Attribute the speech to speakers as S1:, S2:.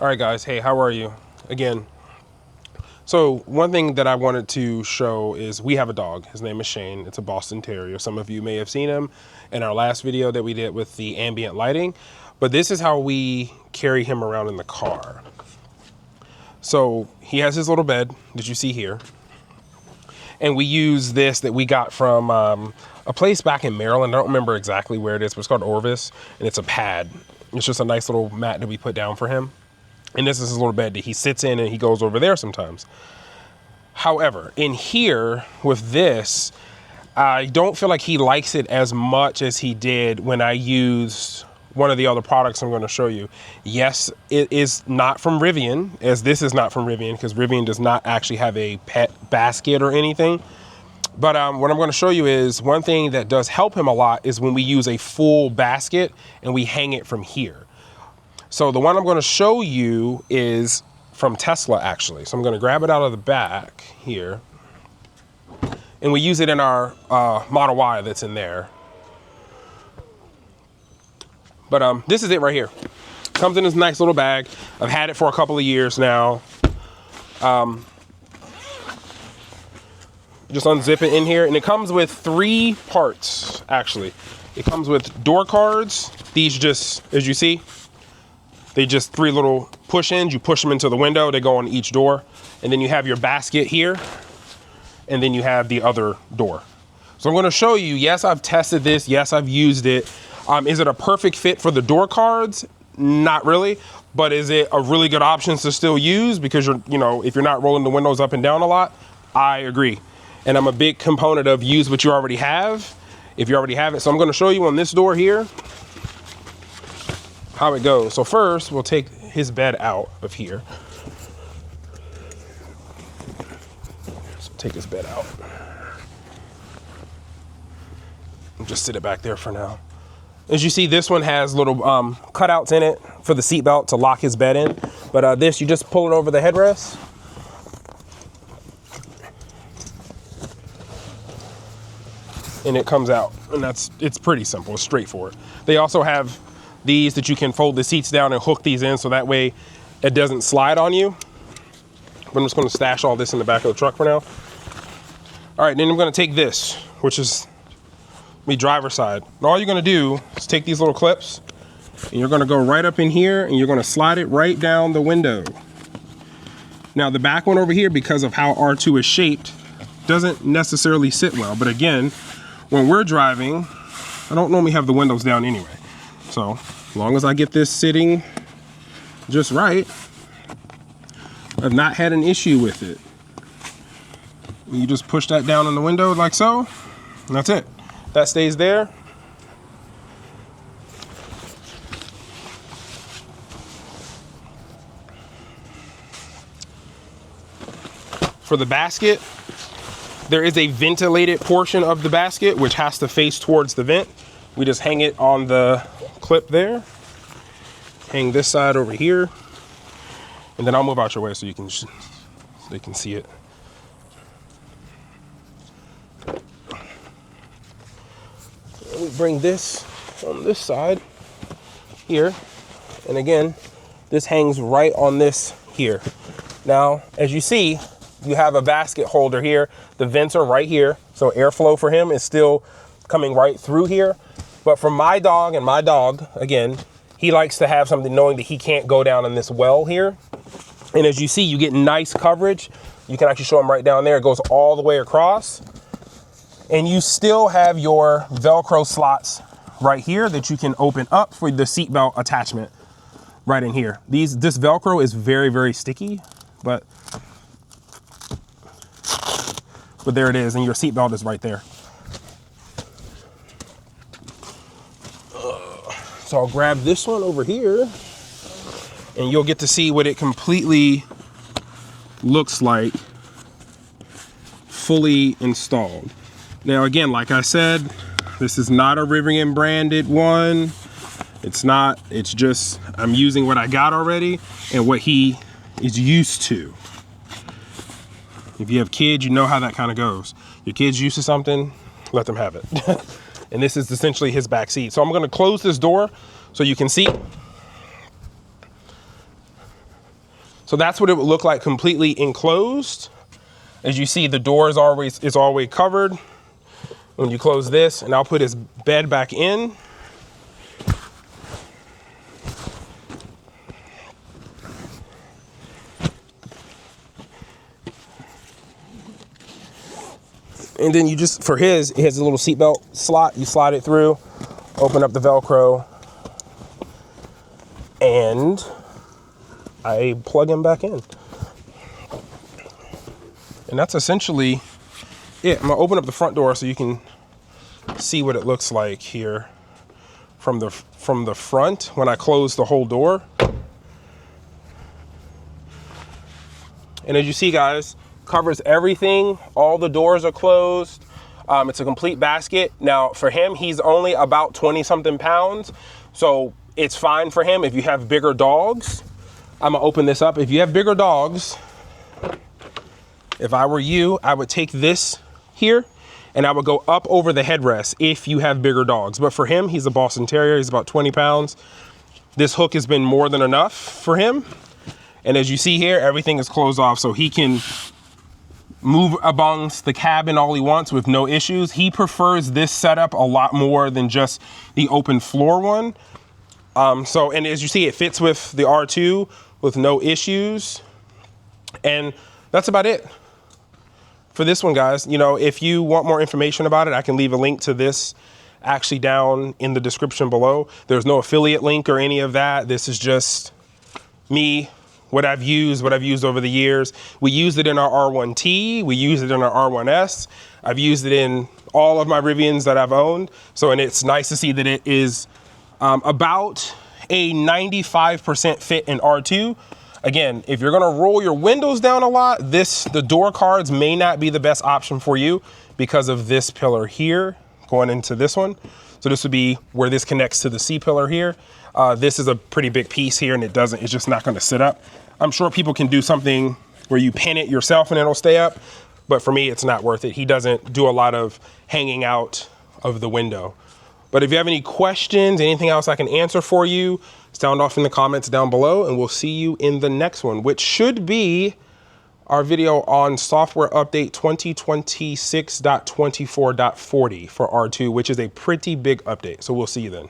S1: All right, guys. Hey, how are you? Again, so one thing that I wanted to show is we have a dog. His name is Shane. It's a Boston Terrier. Some of you may have seen him in our last video that we did with the ambient lighting, but this is how we carry him around in the car. So he has his little bed that you see here. And we use this that we got from a place back in Maryland. I don't remember exactly where it is, but it's called Orvis, and it's a pad. It's just a nice little mat that we put down for him. And this is his little bed that he sits in, and he goes over there sometimes. However, in here with this, I don't feel like he likes it as much as he did when I used one of the other products I'm going to show you. Yes, it is not from Rivian, as this is not from Rivian, because Rivian does not actually have a pet basket or anything. But what I'm going to show you is one thing that does help him a lot is when we use a full basket and we hang it from here. So the one I'm going to show you is from Tesla, actually. So I'm going to grab it out of the back here. And we use it in our Model Y that's in there. But this is it right here. Comes in this nice little bag. I've had it for a couple of years now. Just unzip it in here. And it comes with 3 parts, actually. It comes with door cards. These just, as you see, they just 3 little push-ins. You push them into the window. They go on each door. And then you have your basket here. And then you have the other door. So I'm going to show you, yes, I've tested this. Yes, I've used it. Is it a perfect fit for the door cards? Not really. But is it a really good option to still use? Because if you're not rolling the windows up and down a lot, I agree. And I'm a big component of use what you already have, if you already have it. So I'm going to show you on this door here how it goes. So first, we'll take his bed out of here. So take his bed out. And just sit it back there for now. As you see, this one has little cutouts in it for the seatbelt to lock his bed in. But this, you just pull it over the headrest. And it comes out. And it's pretty simple. It's straightforward. They also have these that you can fold the seats down and hook these in so that way it doesn't slide on you. But I'm just going to stash all this in the back of the truck for now. All right, then I'm going to take this, which is the driver's side. And all you're going to do is take these little clips and you're going to go right up in here and you're going to slide it right down the window. Now the back one over here, because of how R2 is shaped, doesn't necessarily sit well. But again, when we're driving, I don't normally have the windows down anyway. So as long as I get this sitting just right, I've not had an issue with it. You just push that down on the window like so, and that's it. That stays there. For the basket, there is a ventilated portion of the basket which has to face towards the vent. We just hang it on the clip there. Hang this side over here. And then I'll move out your way so they can see it. We bring this on this side here. And again, this hangs right on this here. Now, as you see, you have a basket holder here. The vents are right here. So airflow for him is still coming right through here. But for my dog and my dog, again, he likes to have something knowing that he can't go down in this well here. And as you see, you get nice coverage. You can actually show him right down there. It goes all the way across. And you still have your Velcro slots right here that you can open up for the seatbelt attachment right in here. This Velcro is very, very sticky, but there it is. And your seatbelt is right there. So I'll grab this one over here and you'll get to see what it completely looks like fully installed. Now, again, like I said, this is not a Rivian branded one. It's just, I'm using what I got already and what he is used to. If you have kids, you know how that kind of goes. Your kid's used to something, let them have it. And this is essentially his back seat. So I'm going to close this door so you can see. So that's what it would look like completely enclosed. As you see, the door is always covered. When you close this, and I'll put his bed back in. And then you just, for his, it has a little seatbelt slot. You slide it through, open up the Velcro, and I plug him back in. And that's essentially it. I'm gonna open up the front door so you can see what it looks like here from the front when I close the whole door. And as you see, guys, covers everything. All the doors are closed. It's a complete basket. Now for him, he's only about 20 something pounds. So it's fine for him. If you have bigger dogs, I'm gonna open this up. If you have bigger dogs, if I were you, I would take this here and I would go up over the headrest if you have bigger dogs. But for him, he's a Boston Terrier. He's about 20 pounds. This hook has been more than enough for him. And as you see here, everything is closed off so he can move amongst the cabin all he wants with no issues. He prefers this setup a lot more than just the open floor one. And as you see, it fits with the R2 with no issues. And that's about it for this one, guys. You know, if you want more information about it, I can leave a link to this actually down in the description below. There's no affiliate link or any of that. This is just me, what I've used over the years. We used it in our R1T, we used it in our R1S. I've used it in all of my Rivians that I've owned. And it's nice to see that it is about a 95% fit in R2. Again, if you're gonna roll your windows down a lot, the door cards may not be the best option for you because of this pillar here going into this one. So this would be where this connects to the C pillar here. This is a pretty big piece here and it's just not gonna sit up. I'm sure people can do something where you pin it yourself and it'll stay up, but for me, it's not worth it. He doesn't do a lot of hanging out of the window. But if you have any questions, anything else I can answer for you, sound off in the comments down below and we'll see you in the next one, which should be our video on software update 2026.24.40 for R2, which is a pretty big update. So we'll see you then.